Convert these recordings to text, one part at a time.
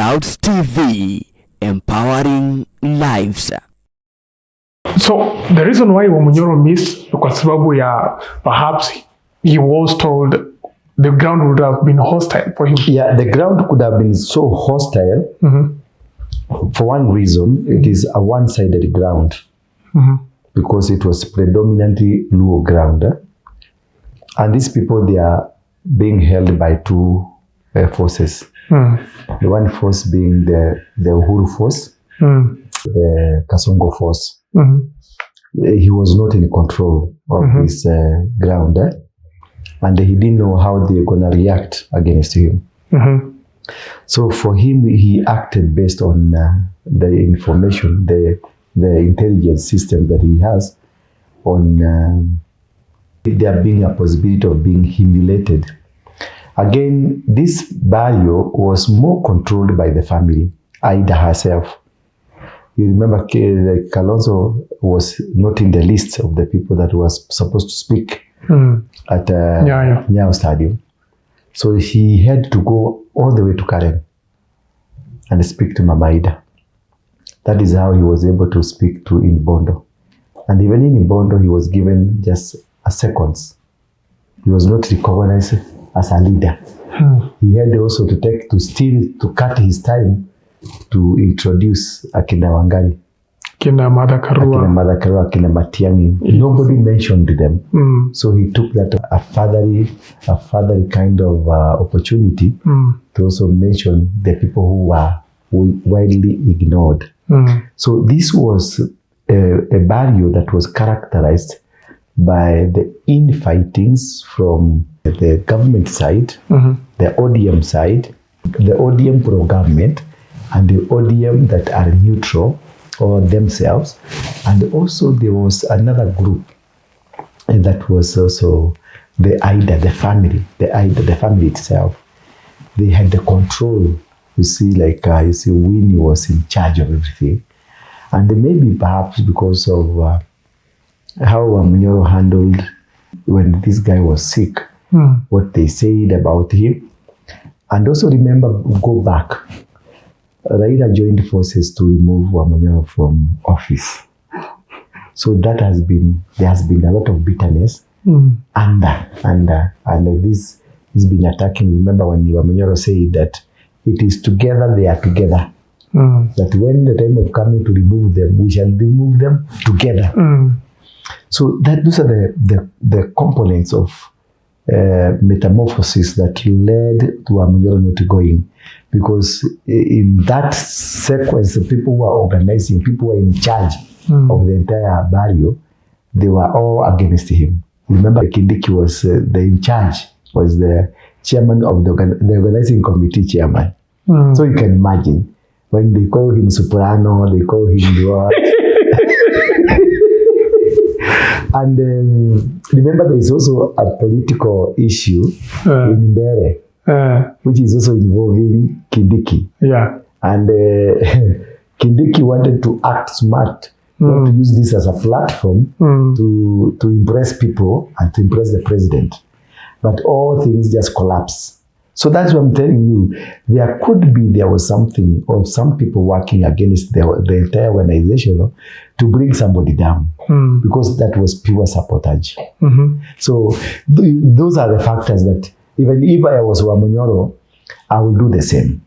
Clouds TV, empowering lives. So the reason why Wamunyoro missed kwa sababu ya perhaps he was told the ground would have been hostile for him. Yeah, the ground could have been so hostile. For one reason, it is a one-sided ground because it was predominantly Luo ground. And these people, they are being held by two forces. The one force being the Uhuru force, the Kasongo force. He was not in control of this ground, and he didn't know how they were going to react against him. So for him, he acted based on the information, the intelligence system that he has on there being a possibility of being humiliated. Again, this barrier was more controlled by the family, Aida herself. You remember Kalonzo was not in the list of the people that was supposed to speak at Nyayo Stadium. So he had to go all the way to Karen and speak to Mama Ida. That is how he was able to speak to Inbondo. And even in Inbondo, he was given just a seconds. He was not recognized as a leader. He had also to cut his time to introduce Akina Wangari, Akina Mother Karua, Akina Matiang'i. Nobody mentioned them. So he took that a fatherly kind of opportunity to also mention the people who were widely ignored. So this was a barrier that was characterized by the infightings from the government side, the ODM side, the ODM pro-government, and the ODM that are neutral or themselves. And also there was another group that was also the Aida, the family itself. They had the control. You see, Winnie was in charge of everything. And maybe perhaps because of how Wamunyoro handled when this guy was sick, what they said about him. And also remember, go back. Raila joined forces to remove Wamunyoro from office. So there has been a lot of bitterness and this has been attacking. Remember when Wamunyoro said that it is together they are together. That when the time of coming to remove them, we shall remove them together. So those are the components of metamorphosis that led to Wamunyoro not going. Because in that sequence, the people who are organizing, people who are in charge of the entire barrio, they were all against him. Remember, Kindiki was the in charge, was the chairman of the organizing committee chairman. So you can imagine, when they call him Soprano, they call him Ndura. And remember, there is also a political issue in Mbere, which is also involving Kindiki. And Kindiki wanted to act smart, not to use this as a platform to impress people and to impress the president. But all things just collapse. So that's what I'm telling you. There was something or some people working against the entire organization to bring somebody down because that was pure sabotage. So those are the factors that even if I was Wamunyoro, I would do the same.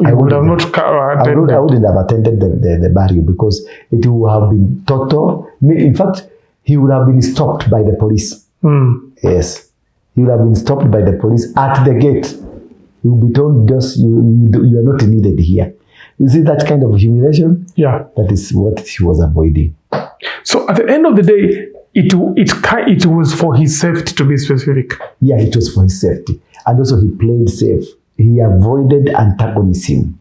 I wouldn't have attended the barrio because it would have been total. In fact, he would have been stopped by the police. Yes. He would have been stopped by the police at the gate. You will be told, just you are not needed here. You see that kind of humiliation? That is what he was avoiding. So at the end of the day, it was for his safety, to be specific. Yeah, it was for his safety. And also he played safe. He avoided antagonism.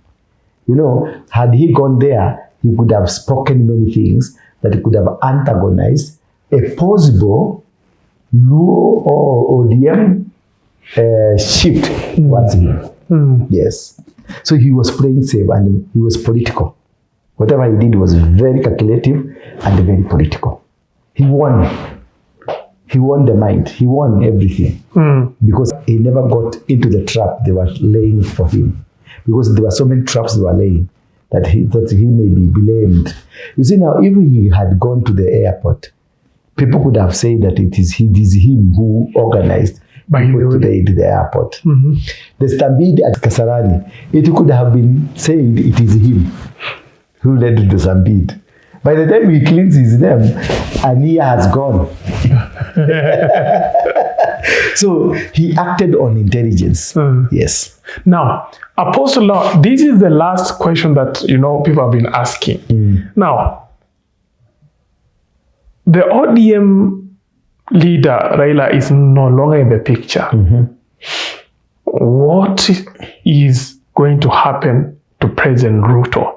You know, had he gone there, he could have spoken many things that he could have antagonized a possible Luo or ODM shift towards him. Yes. So he was playing safe and he was political. Whatever he did was very calculative and very political. He won. He won the mind. He won everything. Because he never got into the trap they were laying for him. because there were so many traps they were laying that he may be blamed. You see now, if he had gone to the airport, people could have said that it is him who organized people today to the airport. The stampede at Kasarani, it could have been said it is him who led the stampede. By the time he cleans his name, Ania has gone. So he acted on intelligence. Yes. Now, Apostle, this is the last question that people have been asking. Now, the ODM leader Raila is no longer in the picture. What is going to happen to President Ruto,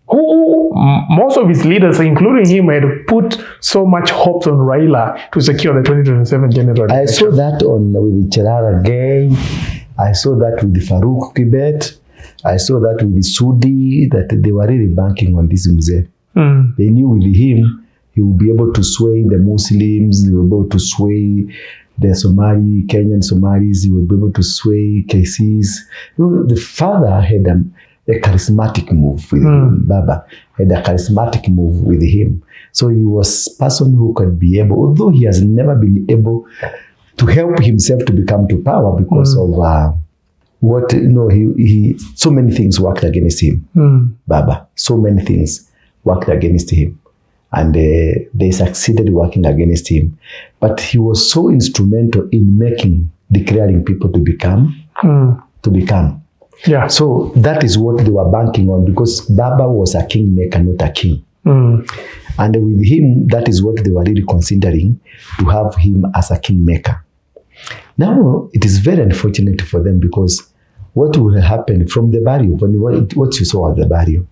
who most of his leaders, including him, had put so much hopes on Raila to secure the 2027 general election? I saw that with Cherara Gay. I saw that with Farouk Kibet. I saw that with Sudi, that they were really banking on this mzee. They knew with him, he would be able to sway the Muslims, he would be able to sway the Somali, Kenyan Somalis, he would be able to sway KCs. The father had a charismatic move with him. Baba had a charismatic move with him. So he was a person who could be able, although he has never been able to help himself to become to power because of he so many things worked against him. Baba, so many things worked against him. And they succeeded working against him. But he was so instrumental in declaring people to become. Yeah. So that is what they were banking on, because Baba was a kingmaker, not a king. And with him, that is what they were really considering, to have him as a kingmaker. Now, it is very unfortunate for them, because what will happen from the barrio, what you saw at the barrio,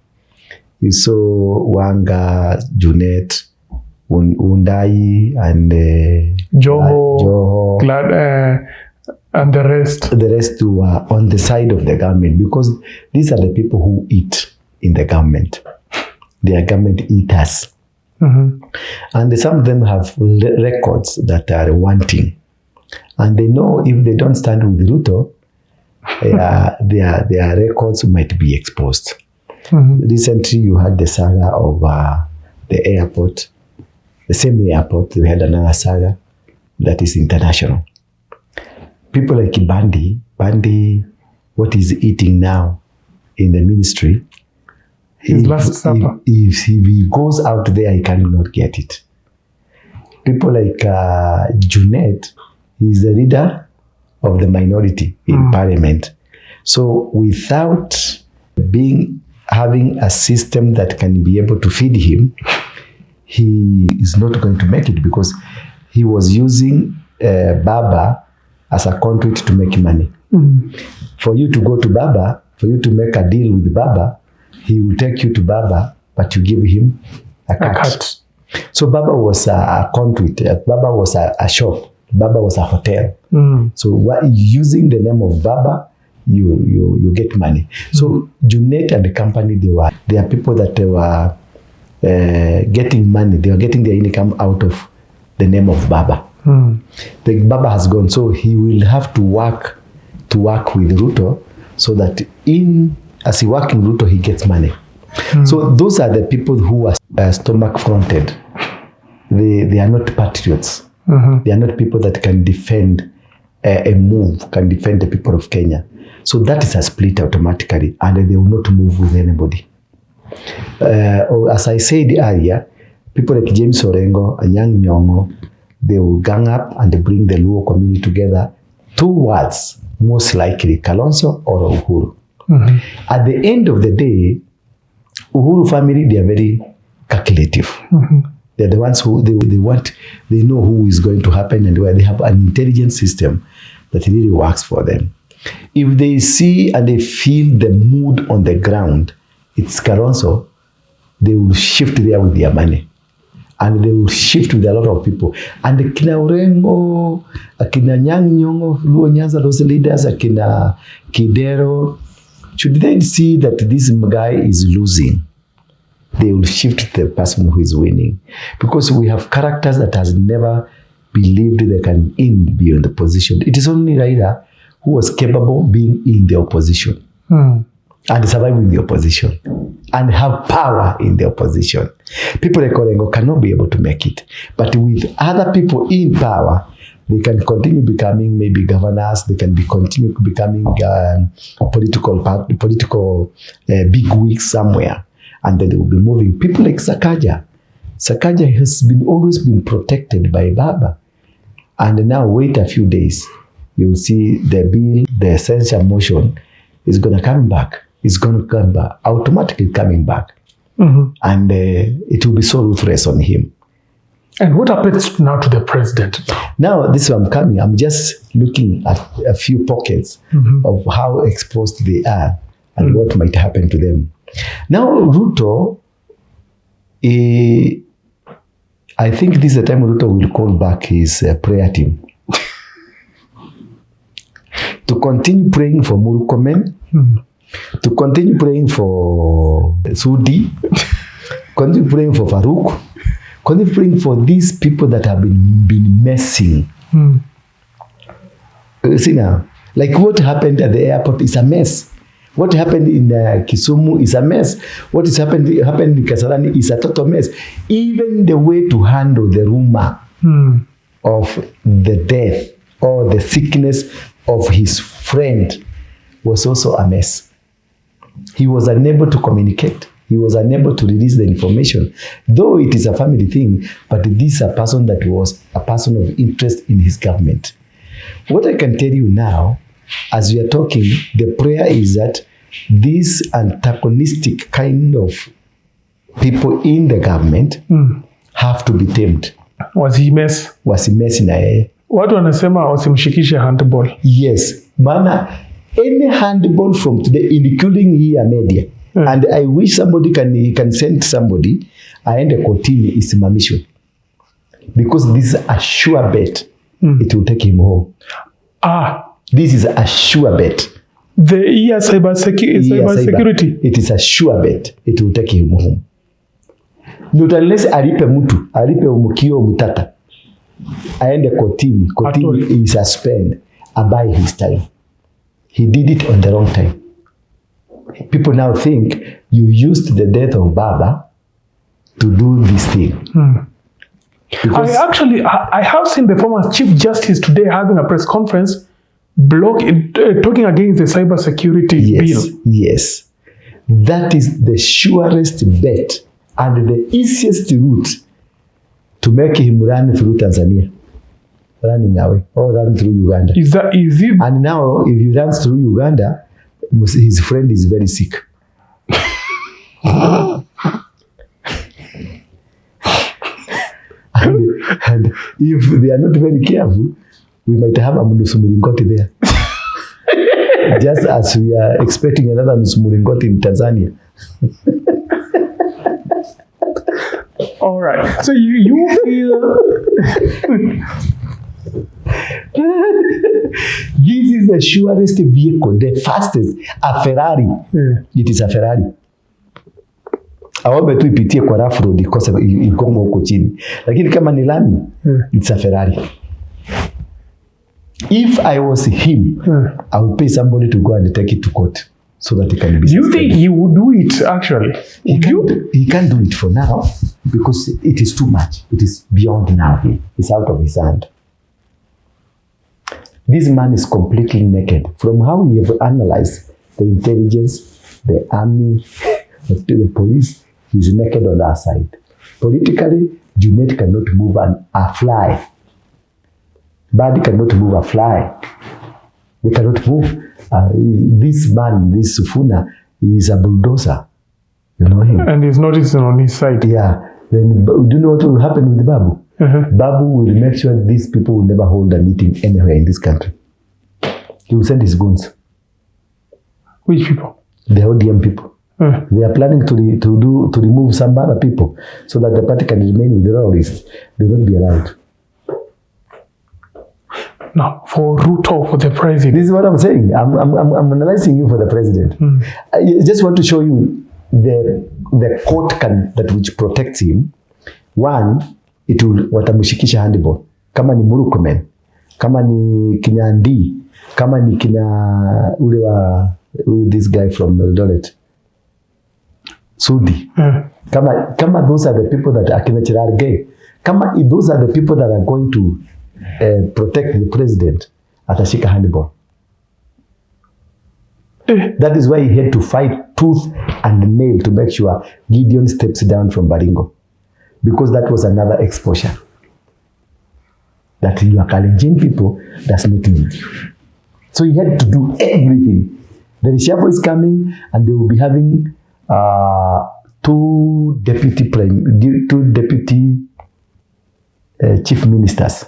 you saw Wanga, Junet, Undai, and Joho, and the rest. The rest were on the side of the government, because these are the people who eat in the government. They are government eaters. And some of them have records that are wanting. And they know if they don't stand with Ruto, their records might be exposed. Recently, you had the saga of the airport, the same airport. We had another saga that is international. People like Bandi, what he's eating now in the ministry, his last supper. If he goes out there, he cannot get it. People like Junet, he's the leader of the minority in parliament. So without having a system that can be able to feed him, he is not going to make it, because he was using Baba as a conduit to make money. For you to go to Baba, for you to make a deal with Baba, he will take you to Baba, but you give him a cut. So Baba was a conduit. Baba was a shop. Baba was a hotel. So using the name of Baba, you get money. So Junet and the company, they are people that they were getting money. They were getting their income out of the name of Baba. The Baba has gone, so he will have to work with Ruto, so that as he works in Ruto, he gets money. So those are the people who are stomach fronted. They are not patriots. They are not people that can defend a move, can defend the people of Kenya. So that is a split automatically, and they will not move with anybody. As I said earlier, people like James Orengo and Young Nyongo, they will gang up and bring the Luo community together towards, most likely, Kalonzo or Uhuru. At the end of the day, Uhuru family, they are very calculative. They're the ones who they know who is going to happen, and where they have an intelligent system that really works for them. If they see and they feel the mood on the ground, it's Kalonzo, they will shift there with their money. And they will shift with a lot of people. And Akina Orengo, Akina Nyongo, Luo Nyanza, those leaders, Akina Kidero, should they see that this guy is losing, they will shift to the person who is winning. Because we have characters that has never believed they can be in the position. It is only Raila who was capable of being in the opposition. and survive in the opposition and have power in the opposition. People like Orengo cannot be able to make it. But with other people in power, they can continue becoming maybe governors, they can continue becoming political big wigs somewhere, and then they will be moving. People like Sakaja. Sakaja has always been protected by Baba. And now wait a few days, you'll see the bill, the censure motion is going to come back. It's going to come back, automatically coming back. And it will be so ruthless on him. And what happens now to the president? Now, this is where I'm coming. I'm just looking at a few pockets of how exposed they are and what might happen to them. Now, Ruto, I think this is the time Ruto will call back his prayer team to continue praying for Murkomen, to continue praying for Sudi, continue praying for Farouk, continue praying for these people that have been messing. See now, like what happened at the airport is a mess. What happened in Kisumu is a mess. What is happened in Kasarani is a total mess. Even the way to handle the rumor of the death or the sickness of his friend was also a mess. He was unable to communicate. He was unable to release the information. Though it is a family thing, but this is a person that was a person of interest in his government. What I can tell you now, as we are talking, the prayer is that these antagonistic kind of people in the government have to be tamed. Was he mess na yeye. Watu wanasema wasimshikishe handball. Yes. Mana, any handball from today, including here media, and I wish somebody can send somebody, aende kotini isimamishwe. Because this is a sure bet. It will take him home. This is a sure bet. The cyber security. It is a sure bet. It will take him home. Not unless alipe umukio mutata. Aende kotini. Kotini is suspend. Buy his time. He did it on the wrong time. People now think you used the death of Baba to do this thing. I have seen the former Chief Justice today having a press conference talking against the cyber security bill. Yes. That is the surest bet and the easiest route to make him run through Tanzania. Running away or run through Uganda. Is that easy? And now if he runs through Uganda, his friend is very sick. and if they are not very careful, we might have a Nusumuringoti there. Just as we are expecting another Nusumuringoti in Tanzania. All right. So you feel... This is the surest vehicle, the fastest, a Ferrari. It is a Ferrari. Awambe tu ipitie kwa rough road because ikongo huko chini. Lakini kama ni lami, it's a Ferrari. If I was him, I would pay somebody to go and take it to court so that he can be. Do you think he would do it actually? He can't do it for now because it is too much. It is beyond now. It's out of his hand. This man is completely naked. From how we have analyzed the intelligence, the army, the police, he's naked on our side. Politically, Junet cannot move a fly. Badi cannot move a fly. They cannot move. This man, this Sufuna, is a bulldozer. You know him. And he's not even on his side. Yeah. Then do you know what will happen with Babu? Babu will make sure these people will never hold a meeting anywhere in this country. He will send his goons. Which people? The ODM people. They are planning to remove some other people so that the party can remain with the royalists. They won't be allowed. Now, for Ruto, for the president. This is what I'm saying. I'm analyzing you for the president. I just want to show you the court that which protects him. One, it will watamushikisha handball. Kama ni Murkomen, kama ni kina Ndi, kama ni kina ule wa this guy from Eldoret, Sudi. Kama those are the people that akina Chirarge, kama those are the people that are going to protect the president, atashika handball. That is why he had to fight tooth and nail to make sure Gideon steps down from Baringo, because that was another exposure that you are challenging people does not need. So he had to do everything. The reshuffle is coming, and they will be having two deputy chief ministers,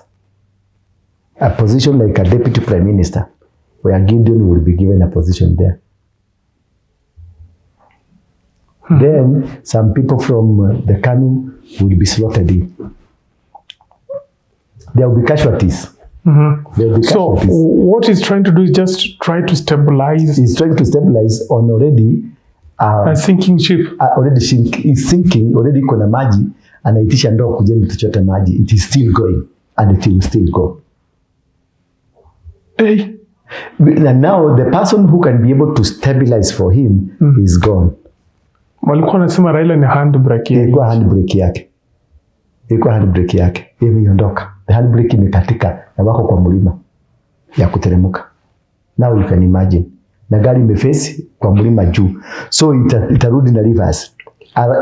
a position like a deputy prime minister, where Gideon will be given a position there. Then some people from the KANU will be slaughtered in. There will be casualties. So what he's trying to do is just try to stabilize. He's trying to stabilize on already a sinking ship. Already is sinking, already kuna maji, anaitisha ndoo kujeni tuchote maji. It is still going, and it will still go. Hey. And now the person who can be able to stabilize for him is gone. Walikuwa wanasema Raila ni handbrake yake. Ilikuwa handbrake yake. Imeondoka. The handbrake imekatika na wako kwa mlima ya kuteremuka. Now you can imagine. Na gari imeface kwa mlima juu. So itarudi na reverse.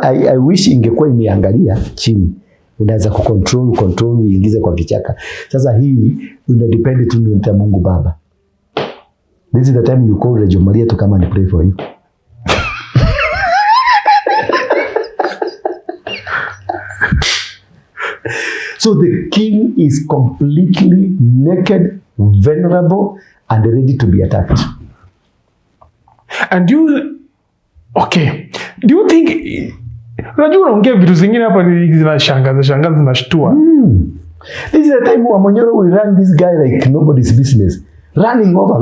I wish ingekuwa imeangalia chini. Unaweza control uingize kwa kichaka. Sasa hii unadepend tu na Mungu Baba. This is the time you call Rejo Maria to come and pray for you. So the king is completely naked, vulnerable, and ready to be attacked. And do you think, unajua unaongea vitu zingine hapa zinashangaza zinashtua. This is the time Wamonyoro will run this guy like nobody's business. Running over.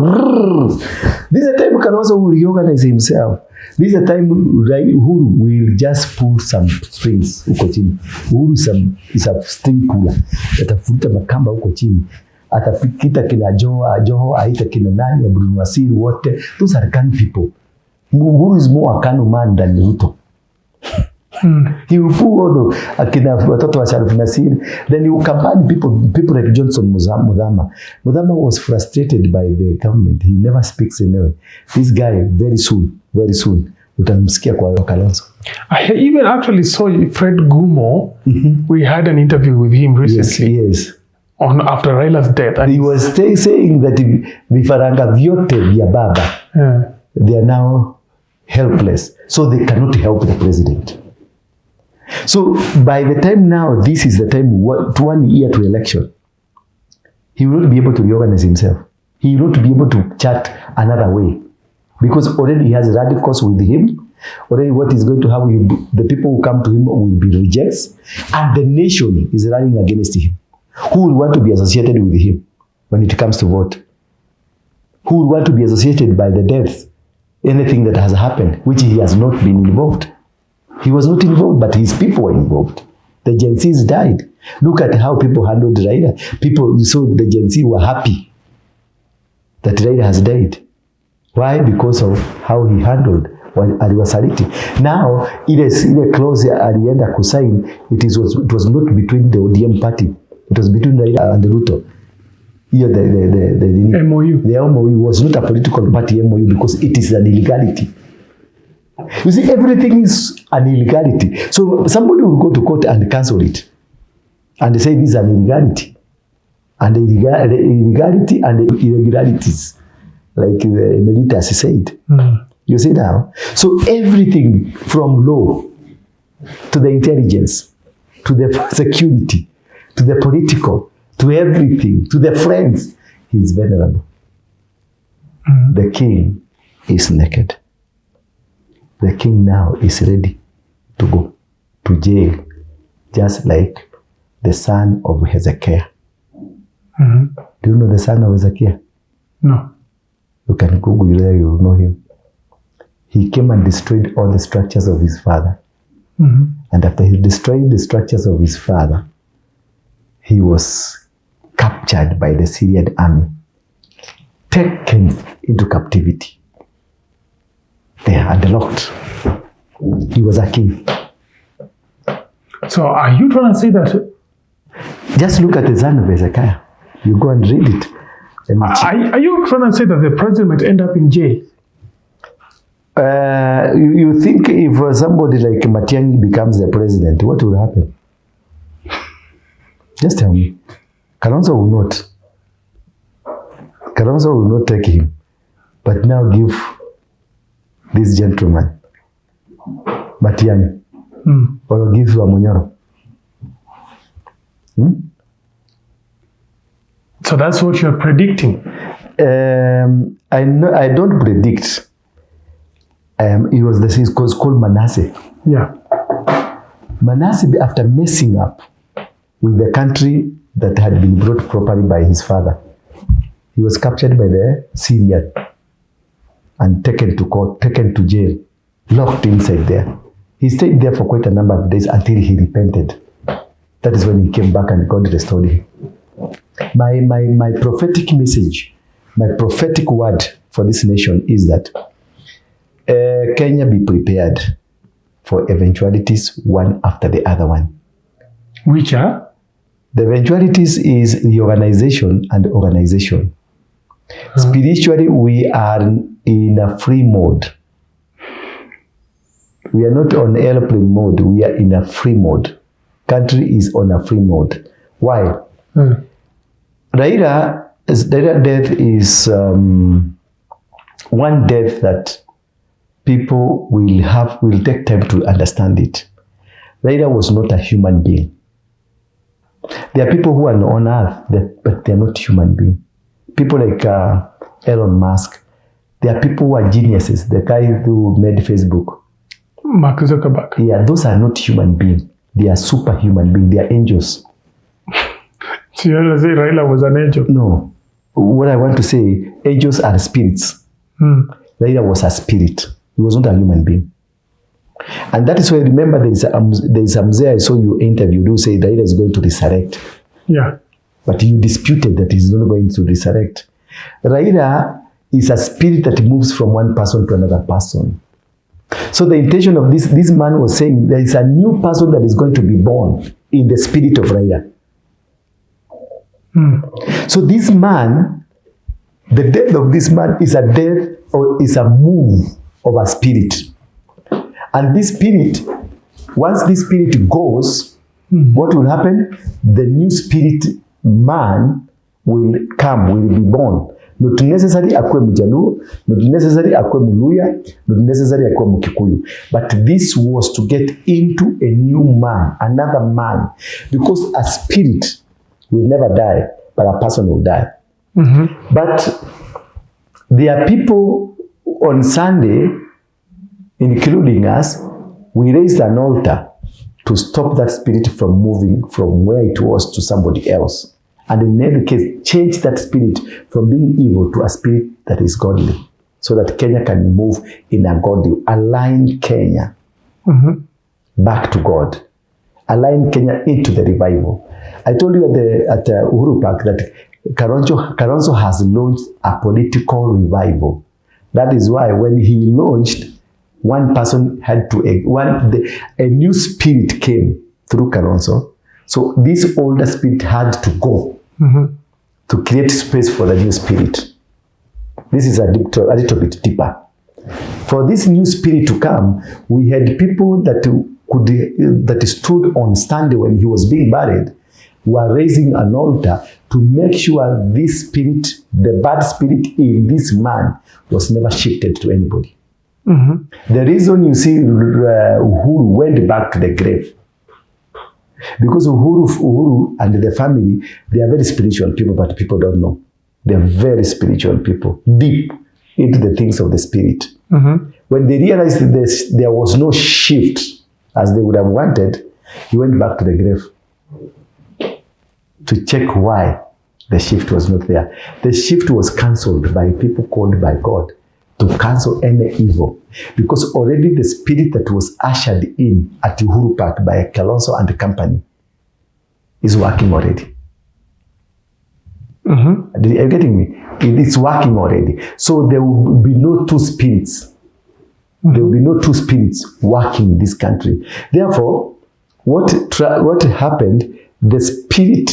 This is the time Kalonzo will reorganize himself. This is the time Uhuru will just pull some strings huko chini. Uhuru is a string puller. Atafuta makamba huko chini. Atapikita kina Joho, aita kina nani, Abdul Nasir, wote. Those are Kanu people. Uhuru is more a Kanu man than Ruto. He will pull all the akina watoto wa Sharif Nasir. Then he will combine people like Johnson Mudhama. Mudhama was frustrated by the government. He never speaks anyway. This guy very soon utamsikia kwa Kalonzo. I even actually saw Fred Gumo. We had an interview with him recently. Yes. On after Raila's death, and he was saying that vifaranga vyote vya baba, they are now helpless, so they cannot help the president. So by the time now, this is the time, 1 year to election, he will not be able to reorganize himself. He will not be able to chart another way, because already he has radicals with him. Already what is going to happen, the people who come to him will be rejects, and the nation is running against him. Who will want to be associated with him when it comes to vote? Who will want to be associated by the death, anything that has happened, which he has not been involved? He was not involved, but his people were involved. The Gen Zs died. Look at how people handled Raila. People, so the Gen Z were happy that Raila has died. Why? Because of how he handled aliwasaliti. Now, ile clause alienda kusign, it was not between the ODM party. It was between Raila and Ruto. Here the MOU. The MOU was not a political party MOU because it is an illegality. You see, everything is an illegality. So somebody will go to court and cancel it. And they say this is an illegality. And the illegality and the irregularities, like the Emeritus said. You see now? So everything from law to the intelligence, to the security, to the political, to everything, to the friends, he is vulnerable. The king is naked. The king now is ready to go to jail, just like the son of Hezekiah. Do you know the son of Hezekiah? No. You can Google there, you will know him. He came and destroyed all the structures of his father. And after he destroyed the structures of his father, he was captured by the Syrian army, taken into captivity. there and locked. He was a king. So are you trying to say that? Just look at the son of Hezekiah. You go and read it. Are you trying to say that the president might end up in jail? You think if somebody like Matiang'i becomes the president, what will happen? Just tell me. Kalonzo will not. Kalonzo will not take him. But now give this gentleman, Matiang'i, or give Wamunyoro. So that's what you're predicting? I don't predict. It was the thing called Manasseh. Yeah. Manasseh, after messing up with the country that had been brought properly by his father, he was captured by the Syrian and taken to court, taken to jail, locked inside there. He stayed there for quite a number of days until he repented. That is when he came back and God restored him. My prophetic message, my prophetic word for this nation is that Kenya be prepared for eventualities one after the other one. Which are? The eventualities is the organization and organization. Spiritually, we are in a free mode. We are not on airplane mode. We are in a free mode. Country is on a free mode. Why? Raila death is one death that people will take time to understand it. Raila was not a human being. There are people who are on earth, but they are not human beings. People like Elon Musk. There are people who are geniuses. The guy who made Facebook. Mark Zuckerberg. Yeah, those are not human beings. They are superhuman beings. They are angels. So you want to say Raila was an angel? No. What I want to say, angels are spirits. Raila was a spirit. He was not a human being. And that is why, remember, there is a Mzee I saw you interviewed who said Raila is going to resurrect. Yeah. But you disputed that he's not going to resurrect. Raila is a spirit that moves from one person to another person. So the intention of this man was saying there is a new person that is going to be born in the spirit of Raila. So this man, the death of this man is a death or is a move of a spirit. And this spirit, once this spirit goes, what will happen? The new spirit man will come, will be born. Not necessarily akwe Mjaluo, not necessarily akwe Mluya, not necessarily akwe Mkikuyu. But this was to get into a new man, another man. Because a spirit will never die, but a person will die. But there are people on Sunday, including us, we raised an altar to stop that spirit from moving from where it was to somebody else. And in any case, change that spirit from being evil to a spirit that is godly, so that Kenya can move in a godly, align Kenya back to God, align Kenya into the revival. I told you at Uhuru Park that Kalonzo has launched a political revival. That is why when he launched, one person had to, a new spirit came through Kalonzo. So this older spirit had to go to create space for the new spirit. This is a little bit deeper. For this new spirit to come, we had people that stood on Sunday when he was being buried, were raising an altar to make sure this spirit, the bad spirit in this man, was never shifted to anybody. The reason you see Uhuru went back to the grave, because Uhuru and the family, they are very spiritual people, but people don't know. They are very spiritual people, deep into the things of the spirit. When they realized that there was no shift as they would have wanted, he went back to the grave to check why the shift was not there. The shift was cancelled by people called by God to cancel any evil, because already the spirit that was ushered in at Uhuru Park by Kalonzo and the company is working already. Are you getting me? It's working already. So there will be no two spirits There will be no two spirits working in this country. Therefore, what happened, the spirit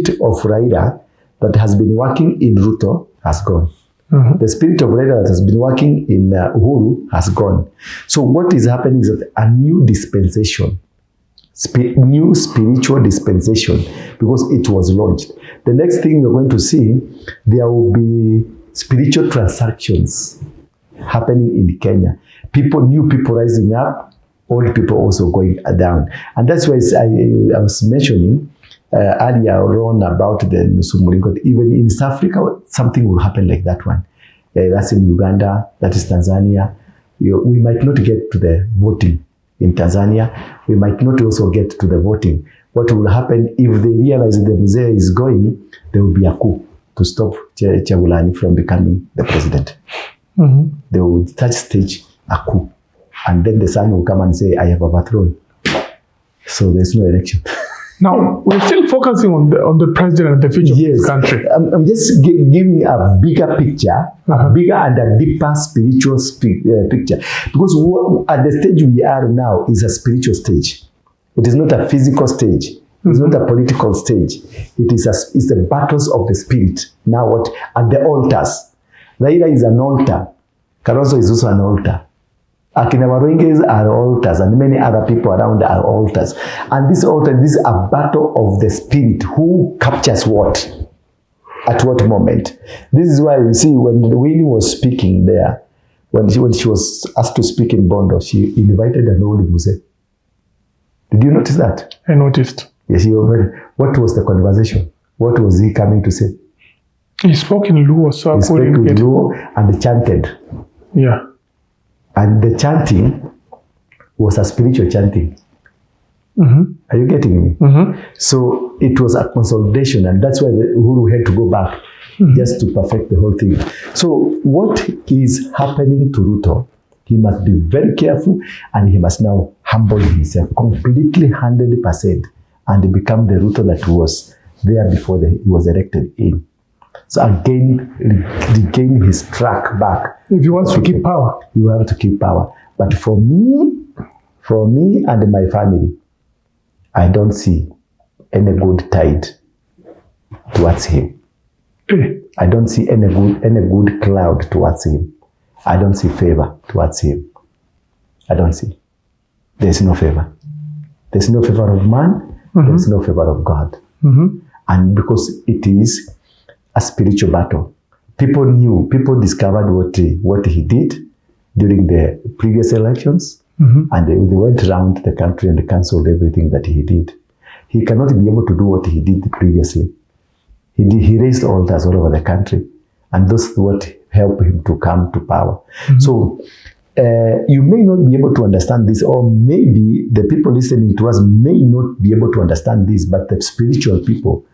of Raila that has been working in Ruto has gone. The spirit of Raila that has been working in Uhuru has gone. So what is happening is that a new dispensation, new spiritual dispensation, because it was launched. The next thing we're going to see, there will be spiritual transactions happening in Kenya. New people rising up, old people also going down. And that's why I was mentioning earlier on about the Nusumulingo. Even in South Africa, something will happen like that one. That's in Uganda, that is Tanzania. We might not get to the voting in Tanzania. We might not also get to the voting. What will happen if they realize that the Mzee is going, there will be a coup to stop Chagulani from becoming the president. They will stage a coup. And then the son will come and say, I have overthrown. So there's no election. Now, we're still focusing on the president and the future of this country. I'm just giving a bigger picture, a bigger and a deeper spiritual picture. Because at the stage we are now is a spiritual stage. It is not a physical stage. It's not a political stage. It's the battles of the spirit. Now what? At the altars. Raila is an altar. Kalonzo is also an altar. Acc No are altars, and many other people around are altars. And this altar, this is a battle of the spirit. Who captures what? At what moment? This is why you see when Winnie was speaking there, when she was asked to speak in Bondo, she invited an old Muse. Did you notice that? I noticed. Yes, what was the conversation? What was he coming to say? He spoke in Luo, so he spoke in Luo and chanted. Yeah. And the chanting was a spiritual chanting. Are you getting me? So it was a consolidation, and that's why Uhuru had to go back just to perfect the whole thing. So what is happening to Ruto? He must be very careful, and he must now humble himself completely 100% and become the Ruto that was there before he was elected in. So again, regain his track back. If he wants to keep power. You have to keep power. But for me and my family, I don't see any good tide towards him. I don't see any good cloud towards him. I don't see favor towards him. I don't see. There's no favor. There's no favor of man. There's no favor of God. And because it is a spiritual battle. People discovered what he did during the previous elections, and they went around the country and cancelled everything that he did. He cannot be able to do what he did previously. He raised altars all over the country, and those what helped him to come to power. So you may not be able to understand this, or maybe the people listening to us may not be able to understand this, but the spiritual people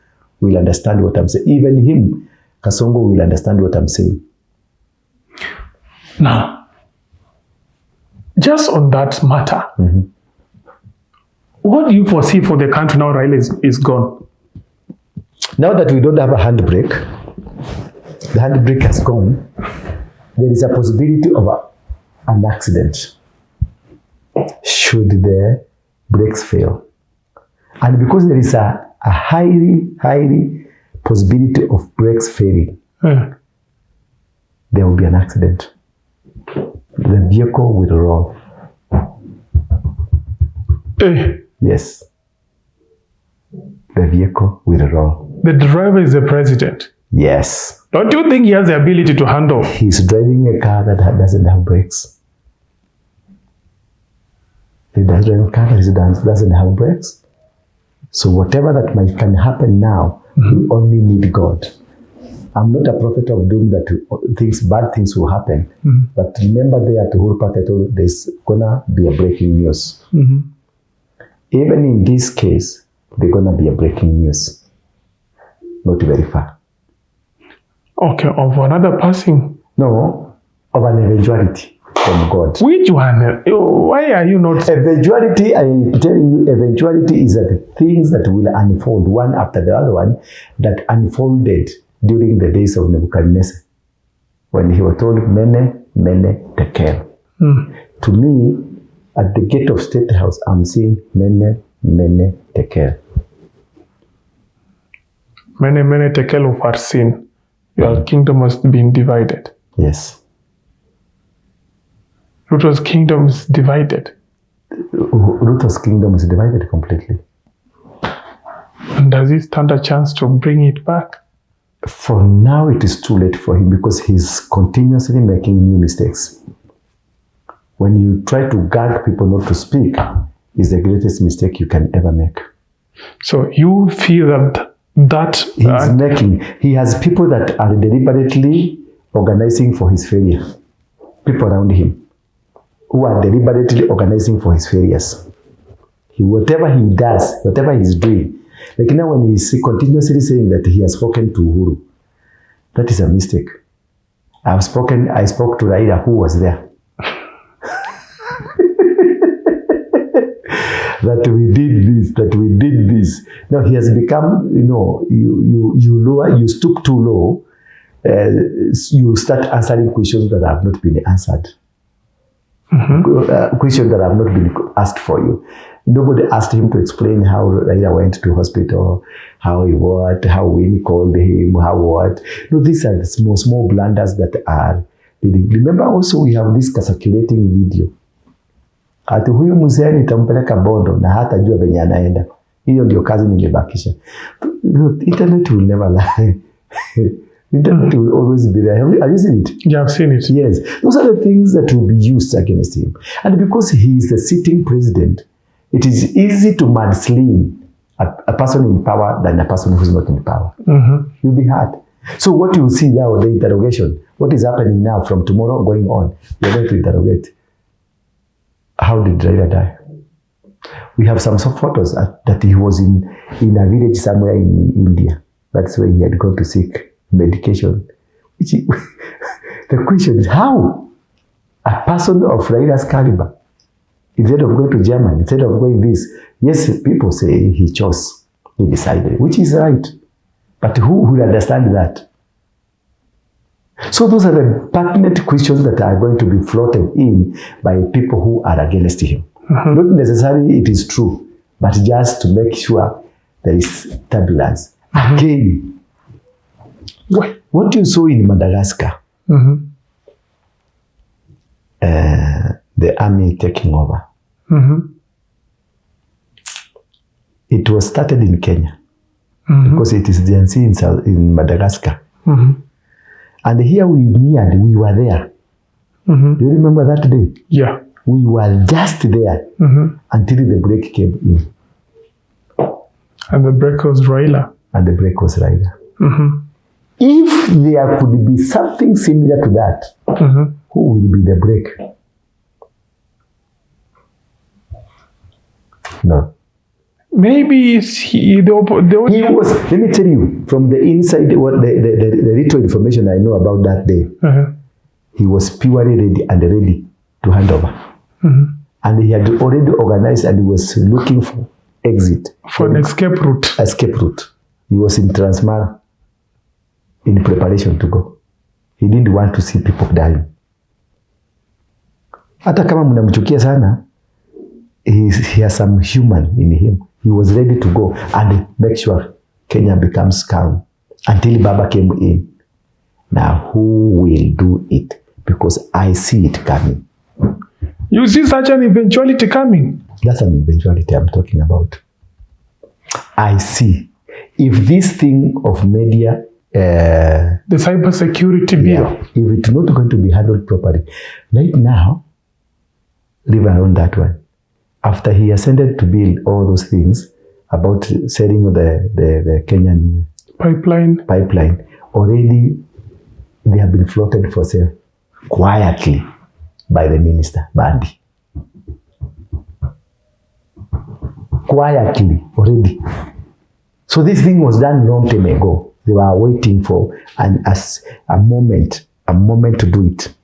will understand what I'm saying. Even him, Kasongo, will understand what I'm saying. Now, just on that matter, what do you foresee for the country now Raila is gone? Now that we don't have a handbrake, the handbrake has gone, there is a possibility of an accident should the brakes fail. And because there is a highly possibility of brakes failing, there will be an accident. The vehicle will roll. Yes. The vehicle will roll. The driver is the president. Yes. Don't you think he has the ability to handle? He's driving a car that doesn't have brakes. He does drive a car that doesn't have brakes. So whatever that can happen now, we only need God. I'm not a prophet of doom that bad things will happen. But remember there at Uhuru Park, I told you there's gonna be a breaking news. Even in this case, there's gonna be a breaking news. Not very far. Okay, of another passing? No, of an eventuality from God. Which one? Why are you not? Eventuality, I'm telling you, eventuality is that the things that will unfold one after the other one that unfolded during the days of Nebuchadnezzar. When he was told, Mene, mene tekel. To me, at the gate of State House, I'm seeing mene tekel. Mene tekel of our sin. Your kingdom has been divided. Yes. Ruto's kingdom is divided. Ruto's kingdom is divided completely. And does he stand a chance to bring it back? For now, it is too late for him because he's continuously making new mistakes. When you try to gag people not to speak, is the greatest mistake you can ever make. So you feel that he has people that are deliberately organizing for his failure. People around him who are deliberately organizing for his failures. Whatever he does, whatever he's doing, like now when he's continuously saying that he has spoken to Uhuru, that is a mistake. I spoke to Raila, who was there. that we did this. Now he has become, you stoop too low, you start answering questions that have not been answered. Questions that have not been asked for you. Nobody asked him to explain how Raila went to hospital, how Winnie called him, how what. No, these are small blunders that are. Remember also we have this circulating video. Ati huyu mzee nitampeleka Bondo na hata jua venye anaenda. Hiyo ndio kazi nimebakisha. Internet will never lie. Internet will always be there. Have you seen it? Yeah, I've seen it. Yes. Those are the things that will be used against him. And because he is the sitting president, it is easy to mudsling a person in power than a person who's not in power. You'll be hurt. So what you see now, the interrogation, what is happening now from tomorrow going on, we're going to interrogate. How did Raila die? We have some photos that he was in a village somewhere in India. That's where he had gone to seek medication. The question is how a person of Raila's caliber, instead of going to Germany, instead of going this, yes, people say he chose, he decided, which is right. But who will understand that? So those are the pertinent questions that are going to be floated in by people who are against him. Not necessarily it is true, but just to make sure there is turbulence. Again, what you saw in Madagascar, the army taking over, it was started in Kenya because it is Gen Z in Madagascar. And here we were there. Do you remember that day? Yeah. We were just there until the break came in. And the break was Raila. If there could be something similar to that, who will be the break? No. Maybe let me tell you, from the inside, what the little information I know about that day, he was purely ready to hand over. And he had already organized and he was looking for exit. For an escape route. He was in Transmara in preparation to go. He didn't want to see people dying. Hata kama mnamchukia sana, he has some human in him. He was ready to go and make sure Kenya becomes calm until Baba came in. Now, who will do it? Because I see it coming. You see such an eventuality coming? That's an eventuality I'm talking about. I see. If this thing of media... the cybersecurity bill. If it's not going to be handled properly. Right now, leave around that one. After he ascended to build all those things about selling the Kenyan pipeline, already they have been floated for sale quietly by the minister, Bandi. Quietly, already. So this thing was done long time ago. They were waiting for a moment to do it.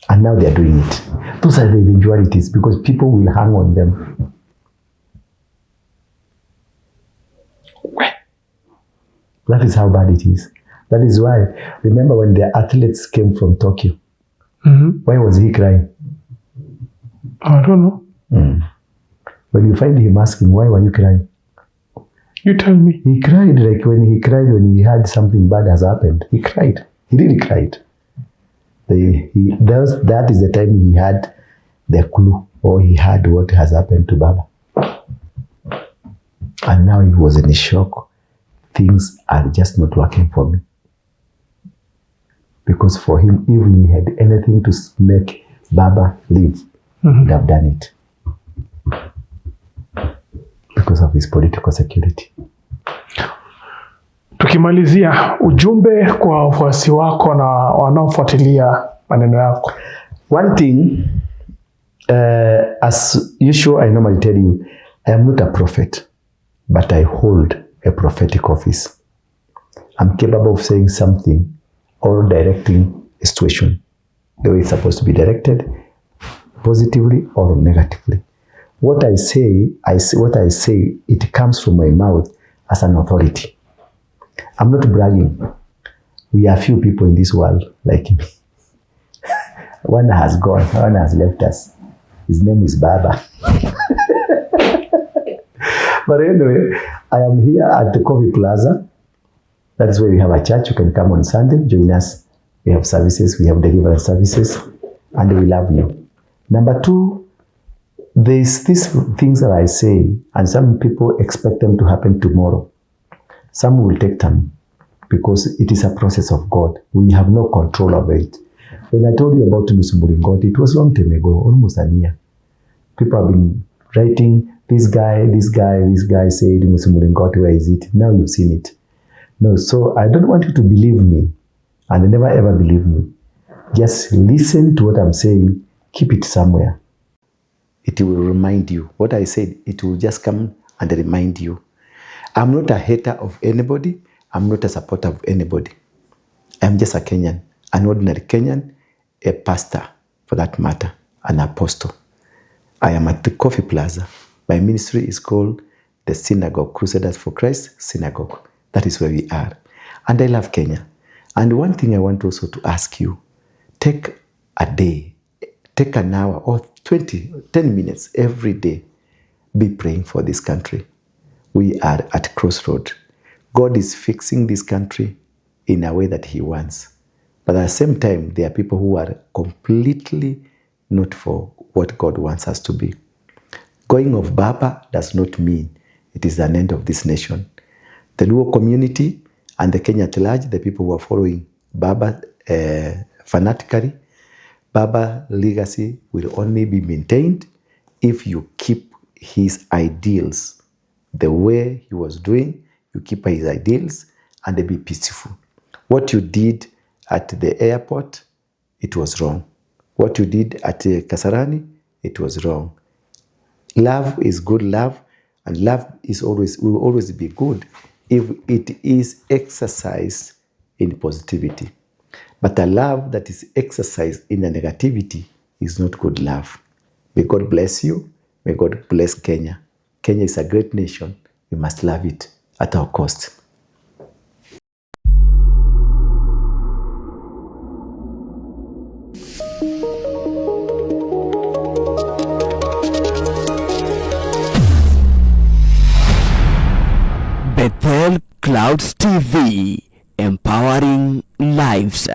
And now they are doing it. Those are the eventualities because people will hang on them. That is how bad it is. That is why, remember when the athletes came from Tokyo Why was he crying? I don't know. When you find him asking, why were you crying? You tell me. He cried like when he had something bad has happened. He cried. He really cried. That is the time he had the clue, or he had what has happened to Baba. And now he was in a shock. Things are just not working for me. Because for him, if he had anything to make Baba live, he would have done it. Because of his political security. Tukimalizia, ujumbe kwa wafuasi wako na wanaofuatilia maneno yako. One thing, as usual, I normally tell you, I am not a prophet, but I hold a prophetic office. I'm capable of saying something or directing a situation the way it's supposed to be directed, positively or negatively. What I say, it comes from my mouth as an authority. I'm not bragging. We are few people in this world like me. One has gone, one has left us. His name is Baba. But anyway, I am here at the Coffee Plaza. That is where we have a church. You can come on Sunday, join us. We have services, we have deliverance services, and we love you. Number two, there's these things that I say, and some people expect them to happen tomorrow. Some will take time because it is a process of God. We have no control over it. When I told you about God, it was long time ago, almost a year. People have been writing, this guy said, God, where is it? Now you've seen it. No, so I don't want you to believe me, and never ever believe me. Just listen to what I'm saying, keep it somewhere. It will remind you. What I said, it will just come and remind you. I'm not a hater of anybody. I'm not a supporter of anybody. I'm just a Kenyan, an ordinary Kenyan, a pastor for that matter, an apostle. I am at the Coffee Plaza. My ministry is called the Synagogue, Crusaders for Christ Synagogue. That is where we are. And I love Kenya. And one thing I want also to ask you, take a day, take an hour or 10 minutes every day, be praying for this country. We are at crossroad. God is fixing this country in a way that he wants. But at the same time, there are people who are completely not for what God wants us to be. Going of Baba does not mean it is an end of this nation. The Luo community and the Kenya at large, the people who are following Baba fanatically, Baba legacy will only be maintained if you keep his ideals the way he was doing. You keep his ideals and they be peaceful. What you did at the airport, it was wrong. What you did at Kasarani, it was wrong. Love is good love, and love will always be good if it is exercised in positivity. But a love that is exercised in a negativity is not good love. May God bless you. May God bless Kenya. Kenya is a great nation. We must love it at our cost. Bethel Clouds TV, empowering lives.